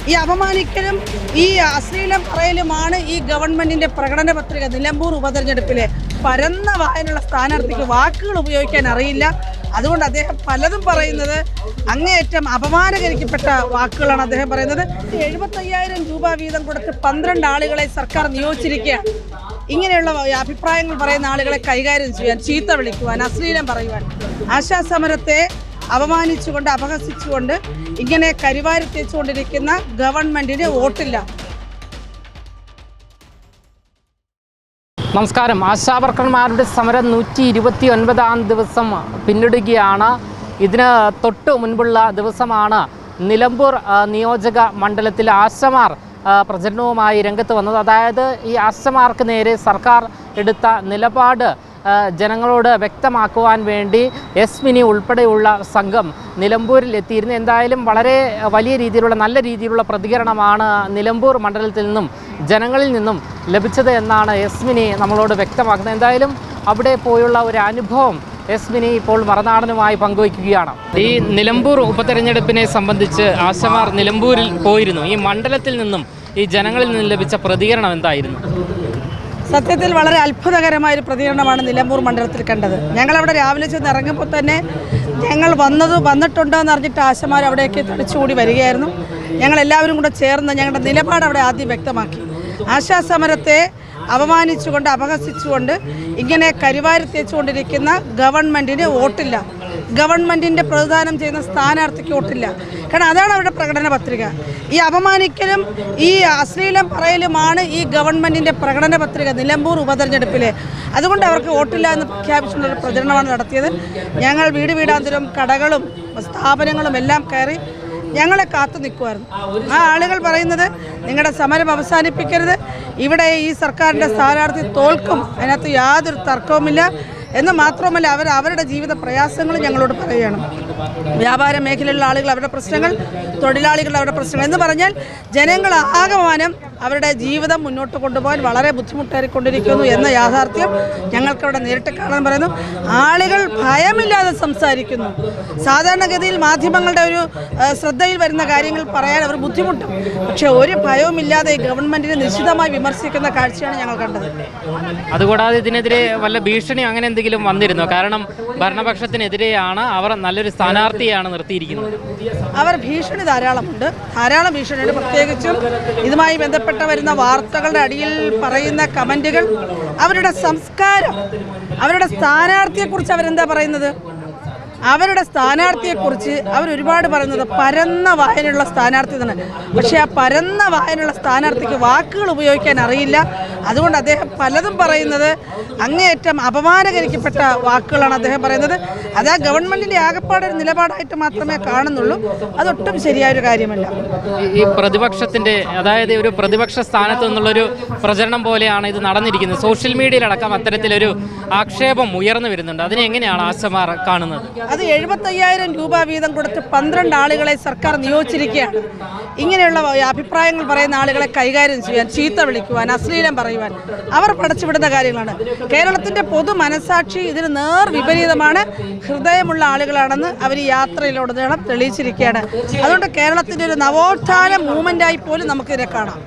ഈ അപമാനിക്കലും ഈ അശ്ലീലം പറയലുമാണ് ഈ ഗവൺമെന്റിന്റെ പ്രകടന പത്രിക. നിലമ്പൂർ ഉപതെരഞ്ഞെടുപ്പിലെ പരന്ന വായനുള്ള സ്ഥാനാർത്ഥിക്ക് വാക്കുകൾ ഉപയോഗിക്കാൻ അറിയില്ല. അതുകൊണ്ട് അദ്ദേഹം പലതും പറയുന്നത് അങ്ങേയറ്റം അപമാനകരിക്കപ്പെട്ട വാക്കുകളാണ് അദ്ദേഹം പറയുന്നത്. 75,000 രൂപ വീതം കൊടുത്ത് 12 ആളുകളെ സർക്കാർ നിയോഗിച്ചിരിക്കുകയാണ്. ഇങ്ങനെയുള്ള അഭിപ്രായങ്ങൾ പറയുന്ന ആളുകളെ കൈകാര്യം ചെയ്യാൻ, ചീത്ത വിളിക്കുവാൻ, അശ്ലീലം പറയുവാൻ. ആശാസമരത്തെ അപമാനിച്ചുകൊണ്ട്, അപഹസിച്ചുകൊണ്ട് ഇങ്ങനെ കരിവാരി തേച്ചുകൊണ്ടിരിക്കുന്ന ഗവൺമെന്റിന് വോട്ടില്ല. നമസ്കാരം. ആശാവർക്കർമാരുടെ സമരം 129-ാം ദിവസം പിന്നിടുകയാണ്. ഇതിന് തൊട്ട് മുൻപുള്ള ദിവസമാണ് നിലമ്പൂർ നിയോജക മണ്ഡലത്തിൽ ആശമാർ പ്രചരണവുമായി രംഗത്ത് വന്നത്. അതായത് ഈ ആശമാർക്ക് നേരെ സർക്കാർ എടുത്ത നിലപാട് ജനങ്ങളോട് വ്യക്തമാക്കുവാൻ വേണ്ടി എസ്-മിനി ഉൾപ്പെടെയുള്ള സംഘം നിലമ്പൂരിൽ എത്തിയിരുന്നു. എന്തായാലും വളരെ വലിയ രീതിയിലുള്ള, നല്ല രീതിയിലുള്ള പ്രതികരണമാണ് നിലമ്പൂർ മണ്ഡലത്തിൽ നിന്നും ജനങ്ങളിൽ നിന്നും ലഭിച്ചത് എന്നാണ് എസ്-മിനി നമ്മളോട് വ്യക്തമാക്കുന്നത്. എന്തായാലും അവിടെ പോയുള്ള ഒരു അനുഭവം എസ്-മിനി ഇപ്പോൾ മറുനാടനുമായി പങ്കുവയ്ക്കുകയാണ്. ഈ നിലമ്പൂർ ഉപതെരഞ്ഞെടുപ്പിനെ സംബന്ധിച്ച് ആശമാർ നിലമ്പൂരിൽ പോയിരുന്നു. ഈ മണ്ഡലത്തിൽ നിന്നും ഈ ജനങ്ങളിൽ നിന്നും ലഭിച്ച പ്രതികരണം എന്തായിരുന്നു? സത്യത്തിൽ വളരെ അത്ഭുതകരമായൊരു പ്രതികരണമാണ് നിലമ്പൂർ മണ്ഡലത്തിൽ കണ്ടത്. ഞങ്ങളവിടെ രാവിലെ ചെന്ന് ഇറങ്ങുമ്പോൾ തന്നെ ഞങ്ങൾ വന്നിട്ടുണ്ടോ എന്ന് അറിഞ്ഞിട്ട് ആശമാർ അവിടേക്ക് തടിച്ചുകൂടി വരികയായിരുന്നു. ഞങ്ങളെല്ലാവരും കൂടെ ചേർന്ന് ഞങ്ങളുടെ നിലപാട് അവിടെ ആദ്യം വ്യക്തമാക്കി. ആശാസമരത്തെ അപമാനിച്ചുകൊണ്ട്, അപഹസിച്ചുകൊണ്ട് ഇങ്ങനെ കരിവാരി തേച്ചുകൊണ്ടിരിക്കുന്ന ഗവൺമെൻറ്റിന് വോട്ടില്ല. ഗവൺമെൻറ്റിൻ്റെ പ്രതിദാനം ചെയ്യുന്ന സ്ഥാനാർത്ഥിക്ക് വോട്ടില്ല. കാരണം അതാണ് അവരുടെ പ്രകടന പത്രിക. ഈ അപമാനിക്കലും ഈ അശ്ലീലം പറയലുമാണ് ഈ ഗവൺമെൻറ്റിൻ്റെ പ്രകടന പത്രിക നിലമ്പൂർ ഉപതെരഞ്ഞെടുപ്പിലെ. അതുകൊണ്ട് അവർക്ക് വോട്ടില്ല എന്ന് പ്രഖ്യാപിച്ചുകൊണ്ടൊരു പ്രചരണമാണ് നടത്തിയത്. ഞങ്ങൾ വീടാന്തരം കടകളും സ്ഥാപനങ്ങളും എല്ലാം കയറി ഞങ്ങളെ കാത്തു നിൽക്കുമായിരുന്നു. ആ ആളുകൾ പറയുന്നത് നിങ്ങളുടെ സമരം അവസാനിപ്പിക്കരുത്, ഇവിടെ ഈ സർക്കാരിൻ്റെ സ്ഥാനാർത്ഥി തോൽക്കും, അതിനകത്ത് യാതൊരു തർക്കവുമില്ല എന്ന് മാത്രമല്ല അവരുടെ ജീവിത പ്രയാസങ്ങൾ ഞങ്ങളോട് പറയുകയാണ്. വ്യാപാര മേഖലയിലുള്ള ആളുകൾ അവരുടെ പ്രശ്നങ്ങൾ, തൊഴിലാളികളുടെ അവരുടെ പ്രശ്നങ്ങൾ എന്ന് പറഞ്ഞാൽ ജനങ്ങൾ ആകമാനം അവരുടെ ജീവിതം മുന്നോട്ട് കൊണ്ടുപോകാൻ വളരെ ബുദ്ധിമുട്ടേറിക്കൊണ്ടിരിക്കുന്നു എന്ന യാഥാർത്ഥ്യം ഞങ്ങൾക്കവിടെ നേരിട്ട് കാണാൻ പറയുന്നു. ആളുകൾ ഭയമില്ലാതെ സംസാരിക്കുന്നു. സാധാരണഗതിയിൽ മാധ്യമങ്ങളുടെ ഒരു ശ്രദ്ധയിൽ വരുന്ന കാര്യങ്ങൾ പറയാൻ അവർ ബുദ്ധിമുട്ടും. പക്ഷേ ഒരു ഭയവുമില്ലാതെ ഗവൺമെൻറ്റിനെ നിശ്ചിതമായി വിമർശിക്കുന്ന കാഴ്ചയാണ് ഞങ്ങൾ കണ്ടത്. അതുകൂടാതെ ഇതിനെതിരെ വല്ല ഭീഷണി അങ്ങനെ എന്തെങ്കിലും വന്നിരുന്നോ? കാരണം ഭരണപക്ഷത്തിനെതിരെയാണ്, അവർ നല്ലൊരു സ്ഥാനാർത്ഥിയാണ് നിർത്തിയിരിക്കുന്നത്. അവർ ഭീഷണി ധാരാളം ഭീഷണിയുണ്ട്. പ്രത്യേകിച്ചും ഇതുമായി ബന്ധപ്പെട്ട് വരുന്ന വാർത്തകളുടെ അടിയിൽ പറയുന്ന കമൻറ്റുകൾ, അവരുടെ സംസ്കാരം, അവരുടെ സ്ഥാനാർത്ഥിയെക്കുറിച്ച് അവരെന്താ പറയുന്നത്? അവരുടെ സ്ഥാനാർത്ഥിയെക്കുറിച്ച് അവരൊരുപാട് പറയുന്നത് പരന്ന വായനയുള്ള സ്ഥാനാർത്ഥി തന്നെ. പക്ഷേ ആ പരന്ന വായനയുള്ള സ്ഥാനാർത്ഥിക്ക് വാക്കുകൾ ഉപയോഗിക്കാൻ അറിയില്ല. അതുകൊണ്ട് അദ്ദേഹം പലതും പറയുന്നത് അങ്ങേയറ്റം അപമാനകരിക്കപ്പെട്ട വാക്കുകളാണ് അദ്ദേഹം പറയുന്നത്. അത് ആ ഗവൺമെൻറ്റിൻ്റെ ആകപ്പാടൊരു നിലപാടായിട്ട് മാത്രമേ കാണുന്നുള്ളൂ. അതൊട്ടും ശരിയായൊരു കാര്യമല്ല. ഈ പ്രതിപക്ഷത്തിൻ്റെ, അതായത് ഒരു പ്രതിപക്ഷ സ്ഥാനത്ത് നിന്നുള്ളൊരു പ്രചരണം പോലെയാണ് ഇത് നടന്നിരിക്കുന്നത്. സോഷ്യൽ മീഡിയയിലടക്കം അത്തരത്തിലൊരു ആക്ഷേപം ഉയർന്നു വരുന്നുണ്ട്. അതിനെ എങ്ങനെയാണ് ആശമാർ കാണുന്നത്? അത് 75,000 രൂപ വീതം കൊടുത്ത് 12 ആളുകളെ സർക്കാർ നിയോഗിച്ചിരിക്കുകയാണ്. ഇങ്ങനെയുള്ള അഭിപ്രായങ്ങൾ പറയുന്ന ആളുകളെ കൈകാര്യം ചെയ്യാൻ, ചീത്ത വിളിക്കുവാൻ, അശ്ലീലം പറയുവാൻ അവർ പടച്ചുവിടുന്ന കാര്യങ്ങളാണ്. കേരളത്തിൻ്റെ പൊതു മനസാക്ഷി ഇതിന് നേർ വിപരീതമാണ്. ഹൃദയമുള്ള ആളുകളാണെന്ന് അവർ ഈ യാത്രയിലുടനീളം തെളിയിച്ചിരിക്കുകയാണ്. അതുകൊണ്ട് കേരളത്തിൻ്റെ ഒരു നവോത്ഥാന മൂവ്മെൻ്റായി പോലും നമുക്കിതിനെ കാണാം.